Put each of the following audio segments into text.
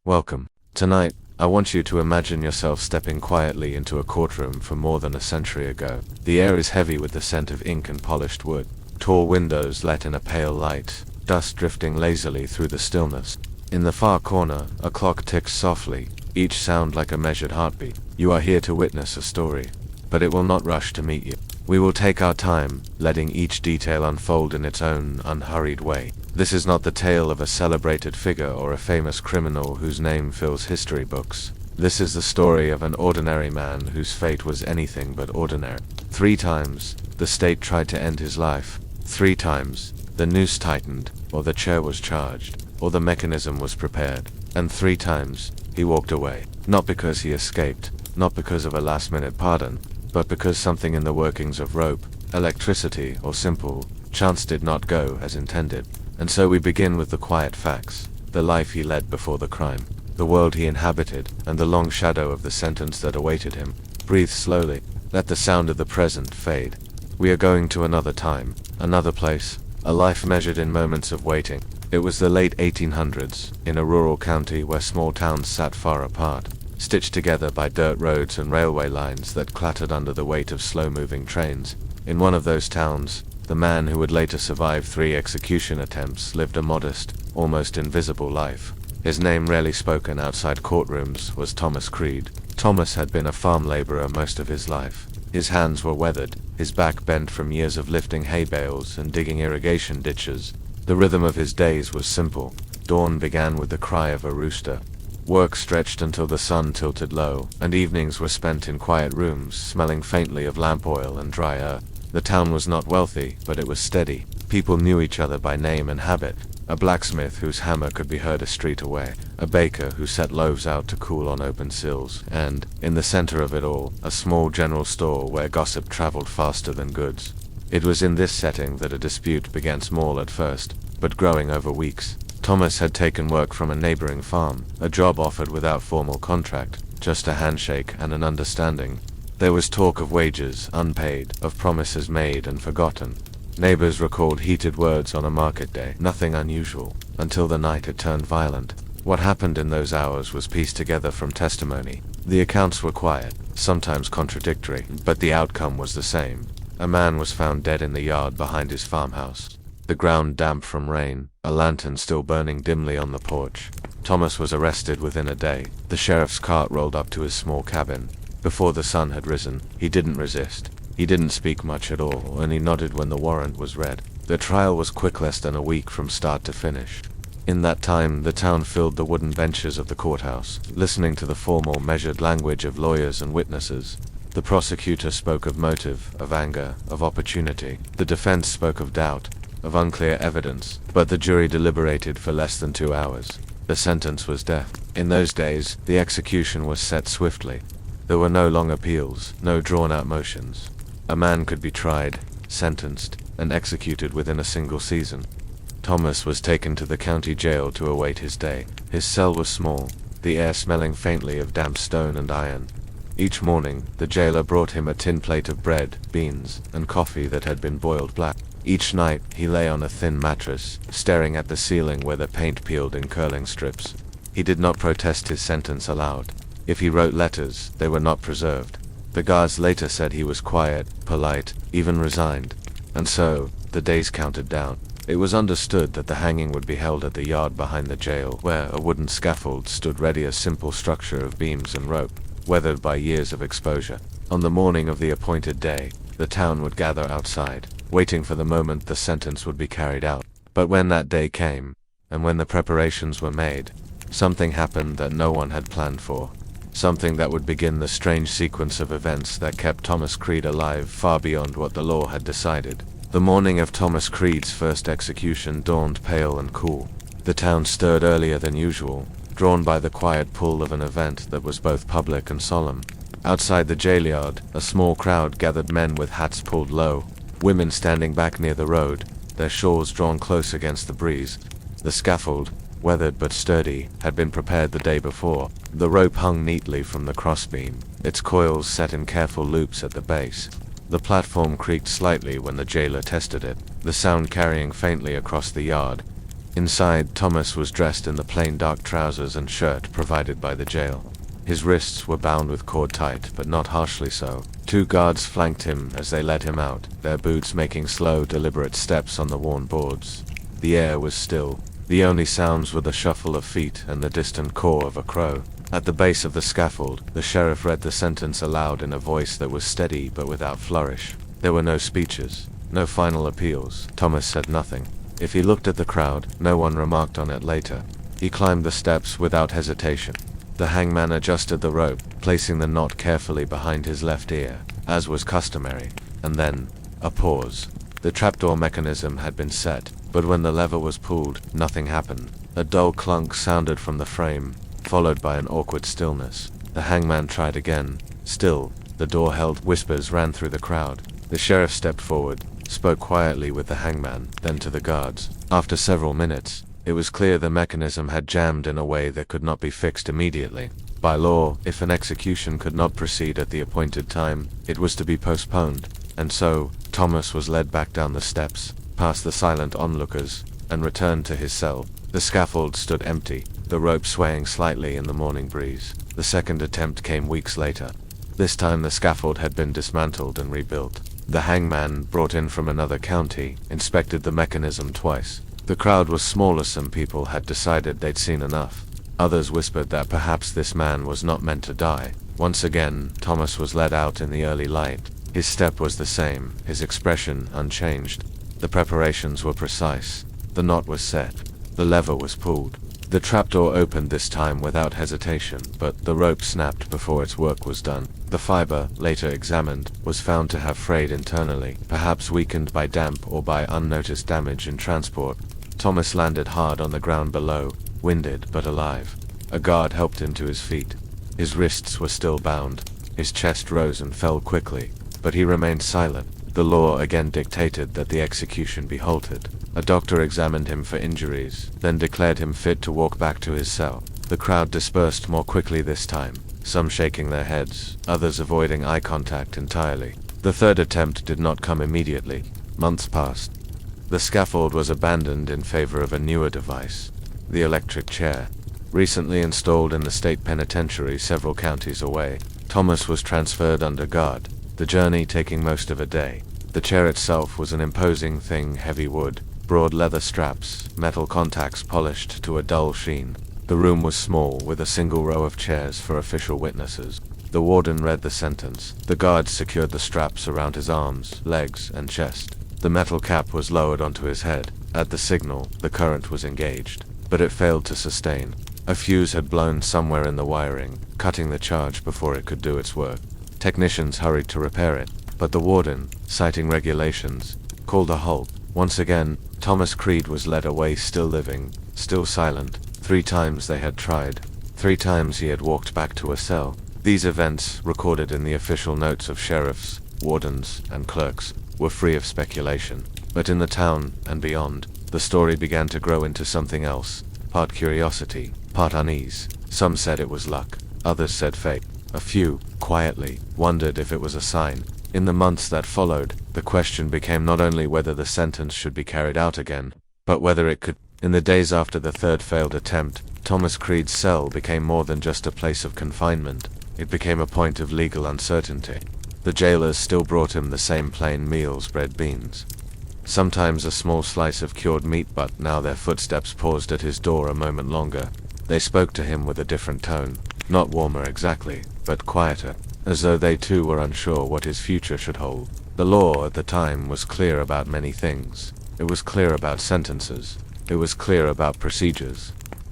Welcome. Tonight, I want you to imagine yourself stepping quietly into a courtroom from more than a century ago. The air is heavy with the scent of ink and polished wood. Tall windows let in a pale light, dust drifting lazily through the stillness. In the far corner, a clock ticks softly, each sound like a measured heartbeat. You are here to witness a story, but it will not rush to meet you. We will take our time, letting each detail unfold in its own unhurried way. This is not the tale of a celebrated figure or a famous criminal whose name fills history books. This is the story of an ordinary man whose fate was anything but ordinary. 3 times, the state tried to end his life. 3 times, the noose tightened, or the chair was charged, or the mechanism was prepared. And 3 times, he walked away. Not because he escaped, not because of a last-minute pardon, but because something in the workings of rope, electricity, or simple chance did not go as intended. And so we begin with the quiet facts, the life he led before the crime, the world he inhabited, and the long shadow of the sentence that awaited him. Breathe slowly, let the sound of the present fade. We are going to another time, another place, a life measured in moments of waiting. It was the late 1800s, in a rural county where small towns sat far apart, stitched together by dirt roads and railway lines that clattered under the weight of slow-moving trains. In one of those towns, the man who would later survive 3 execution attempts lived a modest, almost invisible life. His name, rarely spoken outside courtrooms, was Thomas Creed. Thomas had been a farm laborer most of his life. His hands were weathered, his back bent from years of lifting hay bales and digging irrigation ditches. The rhythm of his days was simple. Dawn began with the cry of a rooster. Work stretched until the sun tilted low, and evenings were spent in quiet rooms, smelling faintly of lamp oil and dry earth. The town was not wealthy, but it was steady. People knew each other by name and habit. A blacksmith whose hammer could be heard a street away, a baker who set loaves out to cool on open sills, and, in the center of it all, a small general store where gossip traveled faster than goods. It was in this setting that a dispute began small at first, but growing over weeks. Thomas had taken work from a neighboring farm, a job offered without formal contract, just a handshake and an understanding. There was talk of wages unpaid, of promises made and forgotten. Neighbors recalled heated words on a market day, nothing unusual, until the night it turned violent. What happened in those hours was pieced together from testimony. The accounts were quiet, sometimes contradictory, but the outcome was the same. A man was found dead in the yard behind his farmhouse. The ground damp from rain, a lantern still burning dimly on the porch. Thomas was arrested within a day. The sheriff's cart rolled up to his small cabin. Before the sun had risen, he didn't resist. He didn't speak much at all, and he nodded when the warrant was read. The trial was quick, less than a week from start to finish. In that time, the town filled the wooden benches of the courthouse, listening to the formal, measured language of lawyers and witnesses. The prosecutor spoke of motive, of anger, of opportunity. The defense spoke of doubt, of unclear evidence, but the jury deliberated for less than 2 hours. The sentence was death. In those days, the execution was set swiftly. There were no long appeals, no drawn-out motions. A man could be tried, sentenced, and executed within a single season. Thomas was taken to the county jail to await his day. His cell was small, the air smelling faintly of damp stone and iron. Each morning, the jailer brought him a tin plate of bread, beans, and coffee that had been boiled black. Each night, he lay on a thin mattress, staring at the ceiling where the paint peeled in curling strips. He did not protest his sentence aloud. If he wrote letters, they were not preserved. The guards later said he was quiet, polite, even resigned. And so, the days counted down. It was understood that the hanging would be held at the yard behind the jail, where a wooden scaffold stood ready, a simple structure of beams and rope, weathered by years of exposure. On the morning of the appointed day, the town would gather outside, waiting for the moment the sentence would be carried out. But when that day came, and when the preparations were made, something happened that no one had planned for. Something that would begin the strange sequence of events that kept Thomas Creed alive far beyond what the law had decided. The morning of Thomas Creed's first execution dawned pale and cool. The town stirred earlier than usual, drawn by the quiet pull of an event that was both public and solemn. Outside the jail yard, a small crowd gathered, men with hats pulled low, women standing back near the road, their shawls drawn close against the breeze. The scaffold, weathered but sturdy, had been prepared the day before. The rope hung neatly from the crossbeam, its coils set in careful loops at the base. The platform creaked slightly when the jailer tested it, the sound carrying faintly across the yard. Inside, Thomas was dressed in the plain dark trousers and shirt provided by the jail. His wrists were bound with cord tight, but not harshly so. 2 guards flanked him as they led him out, their boots making slow, deliberate steps on the worn boards. The air was still. The only sounds were the shuffle of feet and the distant caw of a crow. At the base of the scaffold, the sheriff read the sentence aloud in a voice that was steady but without flourish. There were no speeches, no final appeals. Thomas said nothing. If he looked at the crowd, no one remarked on it later. He climbed the steps without hesitation. The hangman adjusted the rope, placing the knot carefully behind his left ear, as was customary. And then, a pause. The trapdoor mechanism had been set, but when the lever was pulled, nothing happened. A dull clunk sounded from the frame, followed by an awkward stillness. The hangman tried again. Still, the door held. Whispers ran through the crowd. The sheriff stepped forward, spoke quietly with the hangman, then to the guards. After several minutes, it was clear the mechanism had jammed in a way that could not be fixed immediately. By law, if an execution could not proceed at the appointed time, it was to be postponed. And so, Thomas was led back down the steps, past the silent onlookers, and returned to his cell. The scaffold stood empty, the rope swaying slightly in the morning breeze. The second attempt came weeks later. This time the scaffold had been dismantled and rebuilt. The hangman, brought in from another county, inspected the mechanism twice. The crowd was small as some people had decided they'd seen enough. Others whispered that perhaps this man was not meant to die. Once again, Thomas was led out in the early light. His step was the same, his expression unchanged. The preparations were precise. The knot was set. The lever was pulled. The trapdoor opened this time without hesitation, but the rope snapped before its work was done. The fiber, later examined, was found to have frayed internally, perhaps weakened by damp or by unnoticed damage in transport. Thomas landed hard on the ground below, winded but alive. A guard helped him to his feet. His wrists were still bound. His chest rose and fell quickly, but he remained silent. The law again dictated that the execution be halted. A doctor examined him for injuries, then declared him fit to walk back to his cell. The crowd dispersed more quickly this time, some shaking their heads, others avoiding eye contact entirely. The third attempt did not come immediately. Months passed. The scaffold was abandoned in favor of a newer device, the electric chair. Recently installed in the state penitentiary several counties away, Thomas was transferred under guard, the journey taking most of a day. The chair itself was an imposing thing, heavy wood, broad leather straps, metal contacts polished to a dull sheen. The room was small, with a single row of chairs for official witnesses. The warden read the sentence. The guards secured the straps around his arms, legs, and chest. The metal cap was lowered onto his head. At the signal, the current was engaged, but it failed to sustain. A fuse had blown somewhere in the wiring, cutting the charge before it could do its work. Technicians hurried to repair it, but the warden, citing regulations, called a halt. Once again, Thomas Creed was led away, still living, still silent. 3 times they had tried. 3 times he had walked back to a cell. These events, recorded in the official notes of sheriffs, wardens, and clerks, were free of speculation. But in the town, and beyond, the story began to grow into something else. Part curiosity, part unease. Some said it was luck. Others said fate. A few, quietly, wondered if it was a sign. In the months that followed, the question became not only whether the sentence should be carried out again, but whether it could. In the days after the third failed attempt, Thomas Creed's cell became more than just a place of confinement. It became a point of legal uncertainty. The jailers still brought him the same plain meals, bread, beans. Sometimes a small slice of cured meat, but now their footsteps paused at his door a moment longer. They spoke to him with a different tone, not warmer exactly, but quieter, as though they too were unsure what his future should hold. The law at the time was clear about many things. It was clear about sentences. It was clear about procedures.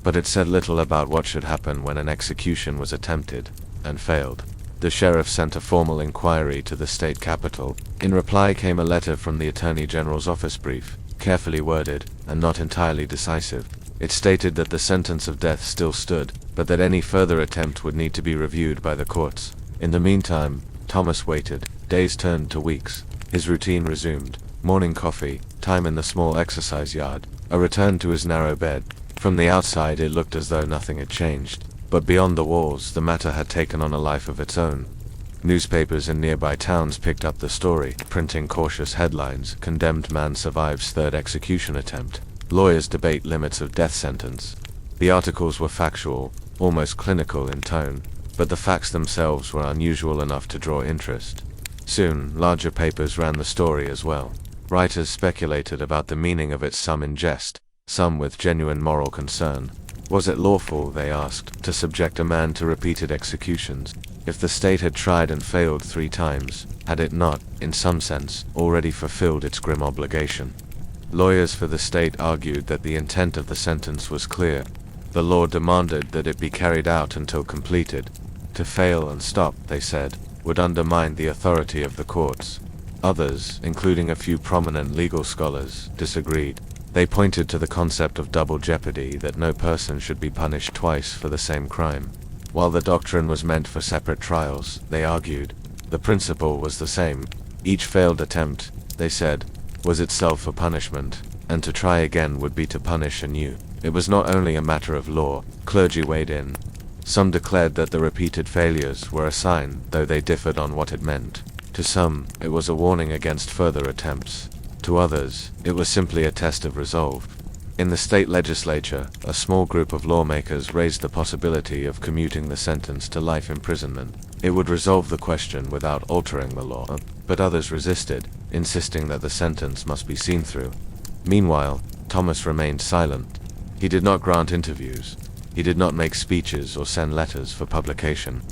But it said little about what should happen when an execution was attempted, and failed. The sheriff sent a formal inquiry to the state capital. In reply came a letter from the Attorney General's office, brief, carefully worded, and not entirely decisive. It stated that the sentence of death still stood, but that any further attempt would need to be reviewed by the courts. In the meantime, Thomas waited. Days turned to weeks. His routine resumed. Morning coffee, time in the small exercise yard, a return to his narrow bed. From the outside it looked as though nothing had changed, but beyond the walls the matter had taken on a life of its own. Newspapers in nearby towns picked up the story, printing cautious headlines: "Condemned man survives third execution attempt." Lawyers debate limits of death sentence. The articles were factual, almost clinical in tone, but the facts themselves were unusual enough to draw interest. Soon, larger papers ran the story as well. Writers speculated about the meaning of it, some in jest, some with genuine moral concern. Was it lawful, they asked, to subject a man to repeated executions? If the state had tried and failed 3 times, had it not, in some sense, already fulfilled its grim obligation? Lawyers for the state argued that the intent of the sentence was clear. The law demanded that it be carried out until completed. To fail and stop, they said, would undermine the authority of the courts. Others, including a few prominent legal scholars, disagreed. They pointed to the concept of double jeopardy, that no person should be punished twice for the same crime. While the doctrine was meant for separate trials, they argued, the principle was the same. Each failed attempt, they said, was itself a punishment, and to try again would be to punish anew. It was not only a matter of law. Clergy weighed in. Some declared that the repeated failures were a sign, though they differed on what it meant. To some, it was a warning against further attempts. To others, it was simply a test of resolve. In the state legislature, a small group of lawmakers raised the possibility of commuting the sentence to life imprisonment. It would resolve the question without altering the law, but others resisted, insisting that the sentence must be seen through. Meanwhile, Thomas remained silent. He did not grant interviews. He did not make speeches or send letters for publication.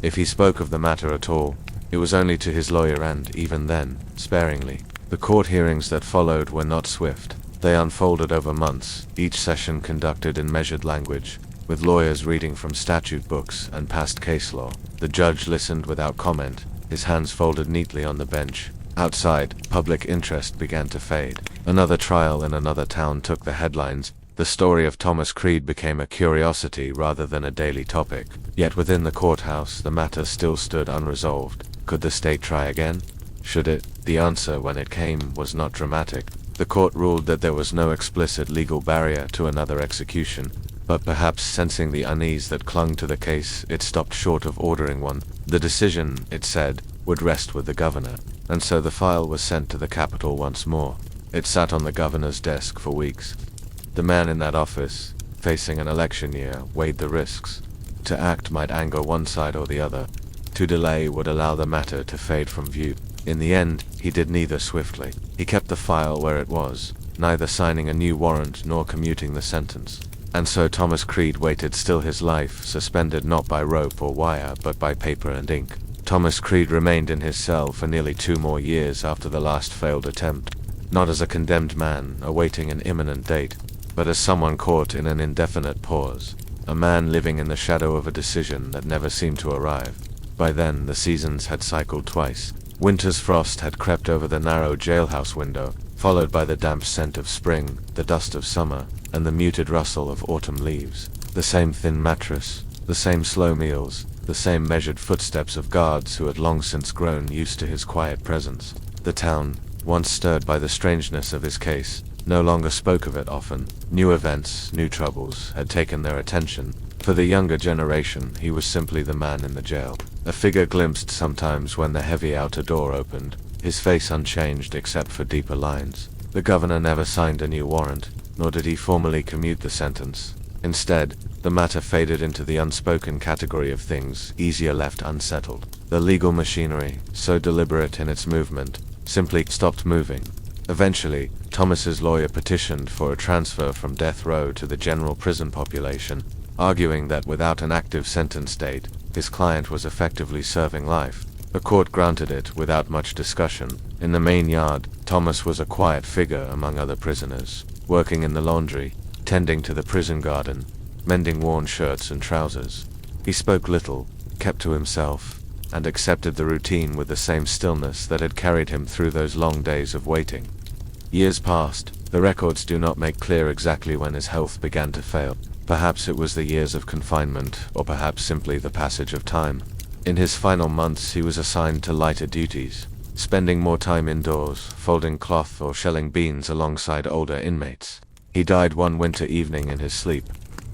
If he spoke of the matter at all, it was only to his lawyer and, even then, sparingly. The court hearings that followed were not swift. They unfolded over months, each session conducted in measured language, with lawyers reading from statute books and past case law. The judge listened without comment, his hands folded neatly on the bench. Outside, public interest began to fade. Another trial in another town took the headlines. The story of Thomas Creed became a curiosity rather than a daily topic. Yet within the courthouse, the matter still stood unresolved. Could the state try again? Should it? The answer, when it came, was not dramatic. The court ruled that there was no explicit legal barrier to another execution, but perhaps sensing the unease that clung to the case, it stopped short of ordering one. The decision, it said, would rest with the governor, and so the file was sent to the capital once more. It sat on the governor's desk for weeks. The man in that office, facing an election year, weighed the risks. To act might anger one side or the other. To delay would allow the matter to fade from view. In the end, he did neither swiftly. He kept the file where it was, neither signing a new warrant nor commuting the sentence. And so Thomas Creed waited still, his life suspended not by rope or wire but by paper and ink. Thomas Creed remained in his cell for nearly 2 more years after the last failed attempt, not as a condemned man awaiting an imminent date, but as someone caught in an indefinite pause, a man living in the shadow of a decision that never seemed to arrive. By then, the seasons had cycled twice. Winter's frost had crept over the narrow jailhouse window, followed by the damp scent of spring, the dust of summer, and the muted rustle of autumn leaves. The same thin mattress, the same slow meals, the same measured footsteps of guards who had long since grown used to his quiet presence. The town, once stirred by the strangeness of his case, no longer spoke of it often. New events, new troubles, had taken their attention. For the younger generation, he was simply the man in the jail. A figure glimpsed sometimes when the heavy outer door opened, his face unchanged except for deeper lines. The governor never signed a new warrant, nor did he formally commute the sentence. Instead, the matter faded into the unspoken category of things easier left unsettled. The legal machinery, so deliberate in its movement, simply stopped moving. Eventually, Thomas's lawyer petitioned for a transfer from death row to the general prison population, arguing that without an active sentence date, his client was effectively serving life. The court granted it without much discussion. In the main yard, Thomas was a quiet figure among other prisoners, working in the laundry, tending to the prison garden, mending worn shirts and trousers. He spoke little, kept to himself, and accepted the routine with the same stillness that had carried him through those long days of waiting. Years passed. The records do not make clear exactly when his health began to fail. Perhaps it was the years of confinement, or perhaps simply the passage of time. In his final months he was assigned to lighter duties, spending more time indoors, folding cloth or shelling beans alongside older inmates. He died one winter evening in his sleep.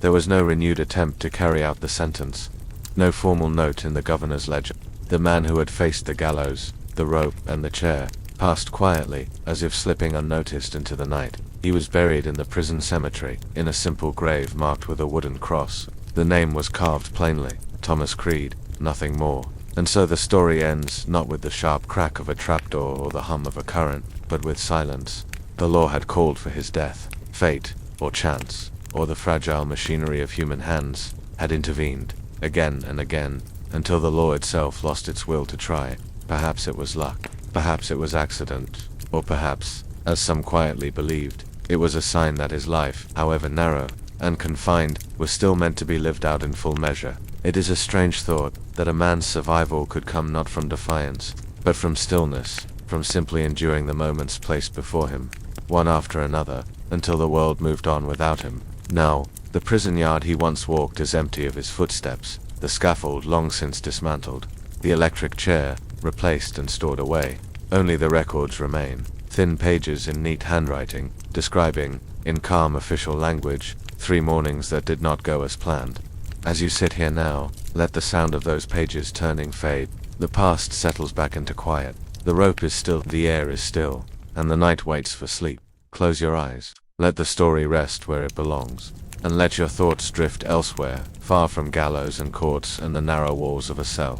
There was no renewed attempt to carry out the sentence, no formal note in the governor's ledger. The man who had faced the gallows, the rope, and the chair, passed quietly, as if slipping unnoticed into the night. He was buried in the prison cemetery, in a simple grave marked with a wooden cross. The name was carved plainly, Thomas Creed, nothing more. And so the story ends, not with the sharp crack of a trapdoor or the hum of a current, but with silence. The law had called for his death. Fate, or chance, or the fragile machinery of human hands, had intervened, again and again, until the law itself lost its will to try. Perhaps it was luck, perhaps it was accident, or perhaps, as some quietly believed, it was a sign that his life, however narrow and confined, was still meant to be lived out in full measure. It is a strange thought, that a man's survival could come not from defiance, but from stillness, from simply enduring the moments placed before him, one after another, until the world moved on without him. Now, the prison yard he once walked is empty of his footsteps, the scaffold long since dismantled, the electric chair replaced and stored away. Only the records remain, thin pages in neat handwriting, describing, in calm official language, 3 mornings that did not go as planned. As you sit here now, let the sound of those pages turning fade. The past settles back into quiet. The rope is still, the air is still, and the night waits for sleep. Close your eyes. Let the story rest where it belongs, and let your thoughts drift elsewhere, far from gallows and courts and the narrow walls of a cell.